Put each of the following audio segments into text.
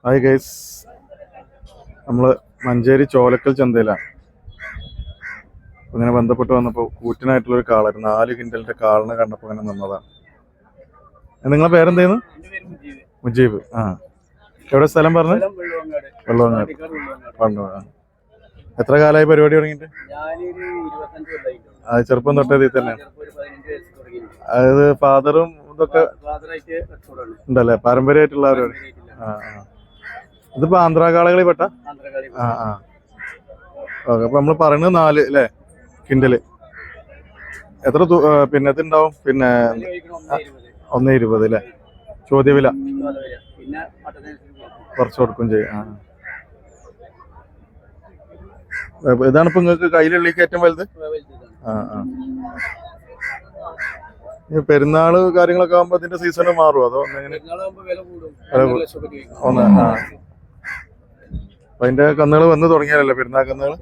Hi guys, നമ്മൾ മഞ്ചേരി ചോലക്കൽ ചന്തയിലാണ്. ഇങ്ങനെ ബന്ധപ്പെട്ട് വന്നപ്പോൾ കൂറ്റനായിട്ടുള്ളൊരു കാളായിരുന്നു. 4 കിൻഡലിന്റെ കാളിനെ കണ്ടപ്പോൾ അങ്ങനെ നിന്നതാണ്. നിങ്ങളെ പേരെന്തായിരുന്നു? മുജീബ്. എവിടെ സ്ഥലം പറഞ്ഞു? വെള്ളവങ്ങാട്. എത്ര കാലമായി പരിപാടി തുടങ്ങിയിട്ട്? അത് ചെറുപ്പം തൊട്ടേ ഇതിൽ തന്നെ. അതായത് ഫാദറും ഇതൊക്കെ ഉണ്ടല്ലേ, പാരമ്പര്യമായിട്ടുള്ള പരിപാടി. ഇതിപ്പോ ആന്ധ്രാകാളകളിൽ പെട്ട. ഓക്കെ, അപ്പൊ നമ്മള് പറയുന്നത് 4 അല്ലേ കിൻഡല്. എത്ര പിന്നെ ഇതുണ്ടാവും? പിന്നെ 1.20 അല്ലേ ചോദ്യവില? കുറച്ച് കൊടുക്കും ചെയ്യും. ഇതാണ് ഇപ്പൊ നിങ്ങൾക്ക് കയ്യിലുള്ളിലേക്ക് ഏറ്റവും വലുത്. പെരുന്നാള് കാര്യങ്ങളൊക്കെ ആകുമ്പോ ഇതിന്റെ സീസണ് മാറുമോ അതോ എങ്ങനെ? അപ്പൊ അതിന്റെ കന്നുകൾ വന്ന് തുടങ്ങിയാലല്ലേ പെരുന്നാൾ കന്നുകൾ?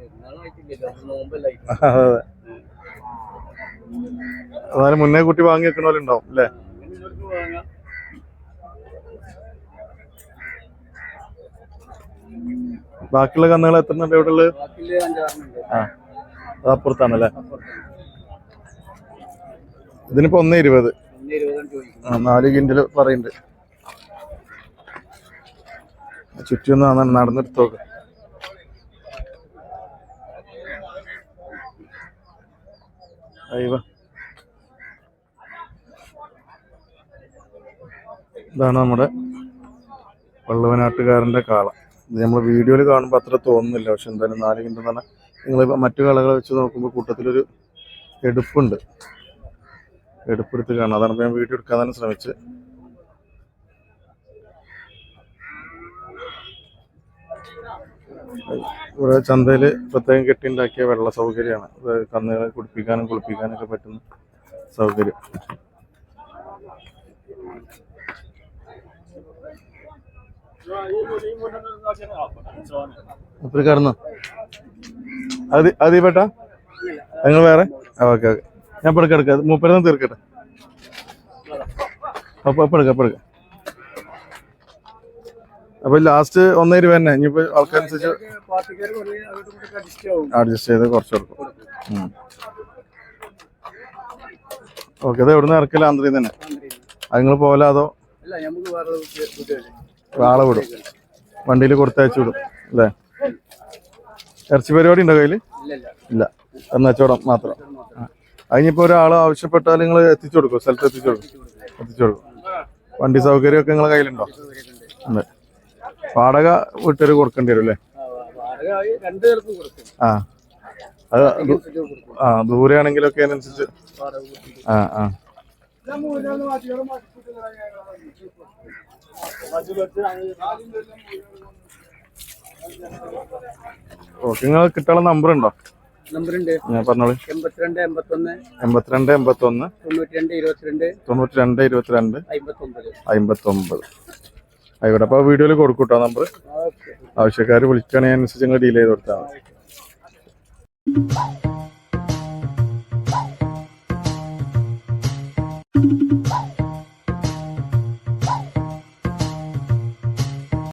അതെ, അതായത് മുന്നേ കുട്ടി വാങ്ങി വെക്കണ പോലെ ഉണ്ടാവും അല്ലേ? ബാക്കിയുള്ള കന്നുകൾ എത്ര ഉണ്ട് ഇവിടെ ഉള്ളത്? അത് അപ്പുറത്താണല്ലേ. ഇതിനിപ്പോ 1.20. 4 കിൻഡല് പറയുന്നുണ്ട്. ചുറ്റൊന്ന് നടന്നെടുത്തോക്ക്. ഇതാണ് നമ്മുടെ വള്ളുവനാട്ടുകാരന്റെ കാള. ഇത് നമ്മൾ വീഡിയോയിൽ കാണുമ്പോൾ അത്ര തോന്നുന്നില്ല, പക്ഷെ എന്തായാലും 4 കിൻഡൽ തന്നെ. നിങ്ങൾ മറ്റു കളകളെ വെച്ച് നോക്കുമ്പോൾ കൂട്ടത്തിലൊരു എടുപ്പുണ്ട്. എടുപ്പെടുത്ത് കാണാം. അതാണ് ഞാൻ വീഡിയോ എടുക്കാൻ തന്നെ ശ്രമിച്ചത്. ഇവിടെ ചന്തയിൽ പ്രത്യേകം കെട്ടിണ്ടാക്കിയ വെള്ള സൗകര്യമാണ്. കന്നുകളെ കുടിപ്പിക്കാനും കുളിപ്പിക്കാനൊക്കെ പറ്റുന്ന സൗകര്യം. ഒത്തിരി കടന്നോ? അത് പെട്ട നിങ്ങൾ വേറെ? ഓക്കെ ഓക്കെ, ഞാൻ ഇപ്പൊ എടുക്കാം. മൂപ്പരൊന്നും തീർക്കട്ടെ. അപ്പൊ എടുക്കാം. അപ്പൊ ലാസ്റ്റ് 1.20 തന്നെ. ഇനിയിപ്പോ ആൾക്കനുസരിച്ച് അഡ്ജസ്റ്റ് ചെയ്ത് കുറച്ച് കൊടുക്കും. ഓക്കെ, അത് എവിടുന്ന് ഇറക്കില്ല? ആന്ധ്രയിൽ തന്നെ. അത് നിങ്ങൾ പോലെ അതോ ആളെ വിടും? വണ്ടിയിൽ കൊടുത്തയച്ചു വിടും അല്ലേ? ഇറച്ചി പരിപാടി ഉണ്ടോ കയ്യിൽ? ഇല്ല, കച്ചവടം മാത്രം. അതിനിപ്പോ ഒരാൾ ആവശ്യപ്പെട്ടാൽ നിങ്ങൾ എത്തിച്ചു കൊടുക്കും? സ്ഥലത്ത് എത്തിച്ചു കൊടുക്കും. വണ്ടി സൗകര്യമൊക്കെ നിങ്ങളെ കയ്യിലുണ്ടോ? അതെ. വാടക വീട്ടുകാർ കൊടുക്കേണ്ടി വരും അല്ലേ? അത് ദൂരെയാണെങ്കിലൊക്കെ അതിനനുസരിച്ച്. ഓക്കെ, നിങ്ങൾ കിട്ടാനുള്ള നമ്പർ ഉണ്ടോ? ഞാൻ പറഞ്ഞോളൂ. 82 81 92 22 59. ആയിക്കോട്ടെ. അപ്പൊ വീഡിയോയിൽ കൊടുക്കൂട്ടോ നമ്പർ. ആവശ്യക്കാർ വിളിക്കുകയാണെങ്കിൽ അതിനനുസരിച്ച് നിങ്ങൾ ഡീൽ ചെയ്ത് കൊടുത്താൽ മതി.